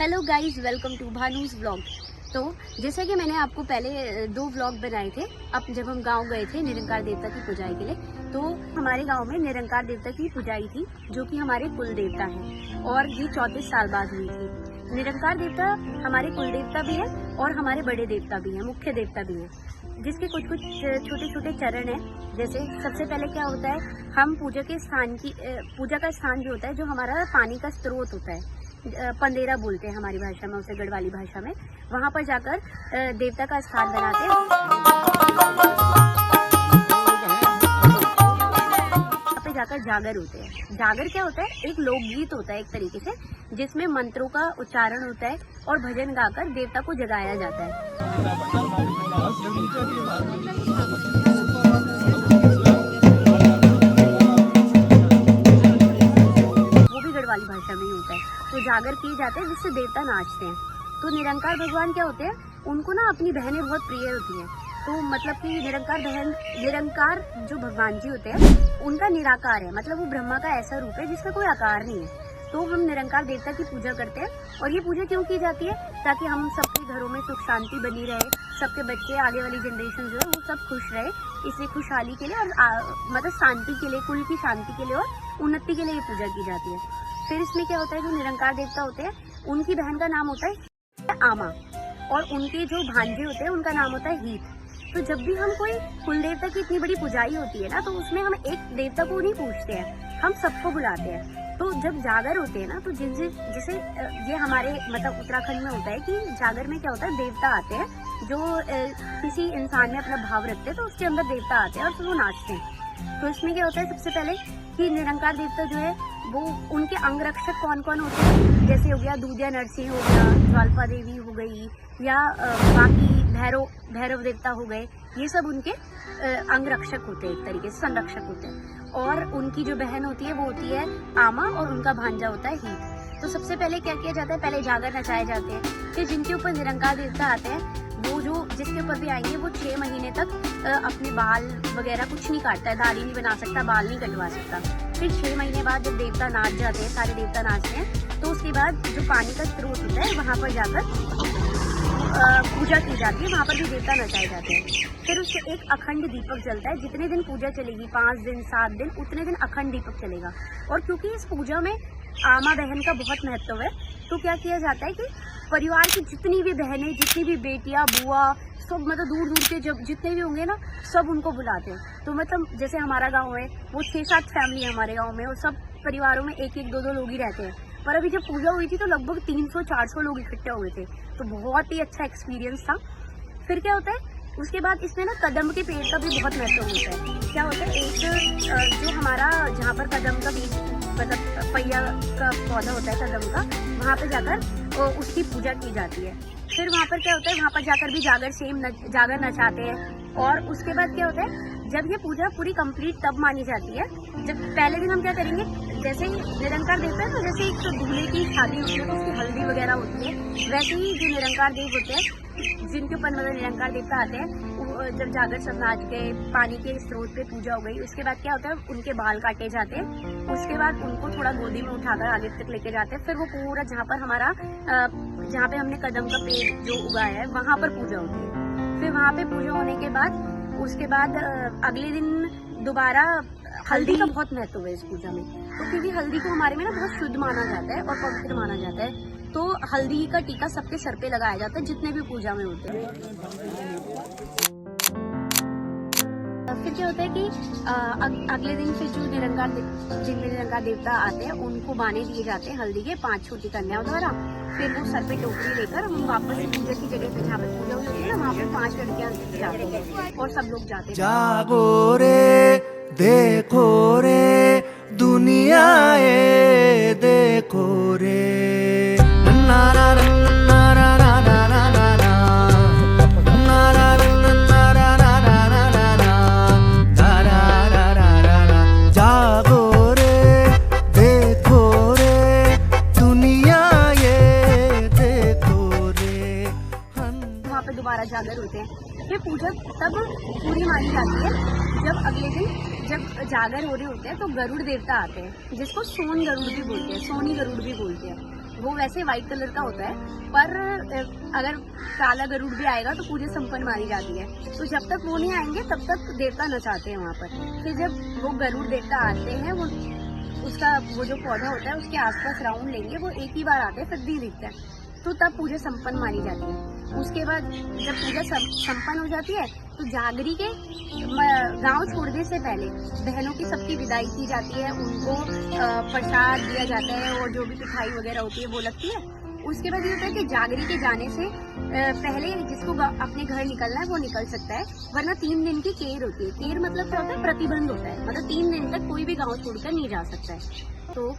Hello guys, welcome to Bhanu's vlog. तो जैसा कि मैंने आपको पहले 2 व्लॉग बनाए थे, अब जब हम गांव गए थे निरंकार देवता की पूजाई के लिए, तो हमारे गांव में निरंकार देवता की पूजाई थी जो कि हमारे कुल देवता हैं और ये 34 साल बाद हुई थी। निरंकार देवता हमारे कुल देवता भी है और हमारे बड़े देवता भी हैं, मुख्य देवता भी हैं, जिसके कुछ छोटे छोटे चरण हैं। जैसे सबसे पहले क्या होता है, हम पूजा का स्थान जो होता है, जो हमारा पानी का स्रोत होता है, पंदेरा बोलते हैं हमारी भाषा में उसे, गढ़वाली भाषा में, वहां पर जाकर देवता का स्थान बनाते हैं। वहां पे जाकर जागर होते हैं। जागर क्या होता है, एक लोकगीत होता है एक तरीके से, जिसमें मंत्रों का उच्चारण होता है और भजन गाकर देवता को जगाया जाता है। गढ़वाली भाषा में ही होता है। तो जागर किए जाते हैं जिससे देवता नाचते हैं। तो निरंकार भगवान क्या होते हैं, उनको ना अपनी बहनें बहुत प्रिय होती हैं। तो मतलब कि निरंकार जो भगवान जी होते हैं उनका निराकार है, मतलब वो ब्रह्मा का ऐसा रूप है जिसका कोई आकार नहीं है। तो हम निरंकार देवता की पूजा करते हैं। और ये पूजा क्यों की जाती है, ताकि हम सबके घरों में सुख शांति बनी रहे, सबके बच्चे, आगे वाली जनरेशन जो है वो सब खुश रहे, इसलिए खुशहाली के लिए और मतलब शांति के लिए, कुल की शांति के लिए और उन्नति के लिए ये पूजा की जाती है। फिर इसमें क्या होता है, जो निरंकार देवता होते हैं उनकी बहन का नाम होता है आमा, और उनके जो भांजे होते हैं उनका नाम होता है हीत। तो जब भी हम कोई कुल देवता की इतनी बड़ी पूजाई होती है ना, तो उसमें हम एक देवता को नहीं पूछते हैं, हम सबको बुलाते हैं। तो जब जागर होते हैं ना, तो जैसे ये हमारे मतलब उत्तराखंड में होता है कि जागर में क्या होता है, देवता आते हैं जो किसी इंसान में अपना भाव रखते हैं, तो उसके अंदर देवता आते हैं और फिर वो नाचते हैं। तो इसमें क्या होता है, सबसे पहले कि निरंकार देवता जो है वो, उनके अंग रक्षक कौन कौन होते हैं, जैसे हो गया दूधिया नरसिंह हो गया, ज्वाल्पा देवी हो गई, या बाकी भैरव देवता हो गए, ये सब उनके अंग रक्षक होते हैं, एक तरीके से संरक्षक होते हैं। और उनकी जो बहन होती है वो होती है आमा, और उनका भांजा होता है हीत। तो सबसे पहले क्या किया जाता है, पहले जागर नचाए जाते हैं। फिर जिनके ऊपर निरंकार देवता आते हैं, वो जो जिसके ऊपर भी आएंगे वो 6 महीने तक अपने बाल वगैरह कुछ नहीं काटता है, दाढ़ी नहीं बना सकता, बाल नहीं कटवा सकता। फिर 6 महीने बाद जब देवता नाच जाते हैं, सारे देवता नाचते हैं, तो उसके बाद जो पानी का स्रोत होता है वहाँ पर जाकर पूजा की जाती है, वहाँ पर भी देवता नचाए जाते हैं। फिर उससे एक अखंड दीपक जलता है, जितने दिन पूजा चलेगी, 5 दिन 7 दिन, उतने दिन अखंड दीपक चलेगा। और क्योंकि इस पूजा में आमा बहन का बहुत महत्व है, तो क्या किया जाता है कि परिवार की जितनी भी बहनें, जितनी भी बेटियां, बुआ, सब मतलब दूर दूर के जब जितने भी होंगे ना, सब उनको बुलाते हैं। तो मतलब जैसे हमारा गांव है वो 6-7 फैमिली है हमारे गांव में, और सब परिवारों में 1-1 2-2 लोग ही रहते हैं। पर अभी जब पूजा हुई थी तो लगभग 300-400 लोग इकट्ठे हुए थे, तो बहुत ही अच्छा एक्सपीरियंस था। फिर क्या होता है, उसके बाद इसमें ना कदम के पेड़ का भी बहुत महत्व होता है। क्या होता है, एक जो हमारा जहाँ पर कदम का बीज, मतलब पहिया का पौधा होता है कदम का, वहाँ पे जाकर उसकी पूजा की जाती है। फिर वहाँ पर क्या होता है, वहाँ पर जाकर भी जागर नचाते हैं। और उसके बाद क्या होता है, जब ये पूजा पूरी कंप्लीट तब मानी जाती है जब पहले दिन हम क्या करेंगे, जैसे ही निरंकार देवता है, तो जैसे एक तो दूल्हे की शादी होती है तो उसकी हल्दी वगैरह होती है, वैसे ही जो निरंकार देव होते हैं, जिनके ऊपर मतलब निरंकार देवता आते हैं, जब जागर सब नाच के पानी के स्रोत पे पूजा हो गई, उसके बाद क्या होता है, उनके बाल काटे जाते हैं। उसके बाद उनको थोड़ा गोदी में उठाकर आगे तक लेके जाते हैं। फिर वो पूरा जहाँ पर हमारा जहाँ पे हमने कदम का पेड़ जो उगाया है वहाँ पर पूजा होती है। फिर वहाँ पे पूजा होने के बाद उसके बाद अगले दिन दोबारा हल्दी का बहुत महत्व है इस पूजा में। तो क्योंकि हल्दी को हमारे में ना बहुत शुद्ध माना जाता है और पवित्र माना जाता है, तो हल्दी का टीका सबके सर पे लगाया जाता है जितने भी पूजा में होते हैं। फिर क्या होता है कि अगले दिन फिर जो जिनमें निरंकार देवता आते हैं उनको बाने दिए जाते हैं हल्दी के 5 छोटी कन्याओं द्वारा। फिर वो सर पे टोकरी लेकर हम वापस पूजा की जगह पे, जहाँ पे पूजा होती है ना, वहाँ पे 5 लड़कियाँ जाते हैं और सब लोग जाते हैं। जागो रे, देखो रे, दुनिया ये देखो रे, दोबारा जागर होते हैं। ये पूजा तब पूरी मानी जाती है जब अगले दिन जब जागर हो रहे होते हैं तो गरुड़ देवता आते हैं, जिसको सोन गरुड़ भी बोलते हैं, सोनी गरुड़ भी बोलते हैं। वो वैसे व्हाइट कलर का होता है, पर अगर काला गरुड़ भी आएगा तो पूजा संपन्न मानी जाती है। तो जब तक वो नहीं आएंगे तब तक देवता नचाते हैं वहाँ पर। फिर जब वो गरुड़ देवता आते हैं, वो उसका वो जो पौधा होता है उसके आसपास राउंड लेंगे, वो एक ही बार आते हैं, फिर भी दिखता है, तो तब पूजा संपन्न मानी जाती है। उसके बाद जब पूजा संपन्न हो जाती है तो जागरी के गांव छोड़ने से पहले बहनों की सबकी विदाई की जाती है, उनको प्रसाद दिया जाता है और जो भी मिठाई वगैरह होती है वो लगती है। उसके बाद ये होता है कि जागरी के जाने से पहले जिसको अपने घर निकलना है वो निकल सकता है, वरना 3 दिन की केर होती है। केर मतलब क्या होता है? प्रतिबंध होता है, मतलब 3 दिन तक कोई भी गाँव छोड़कर नहीं जा सकता है। तो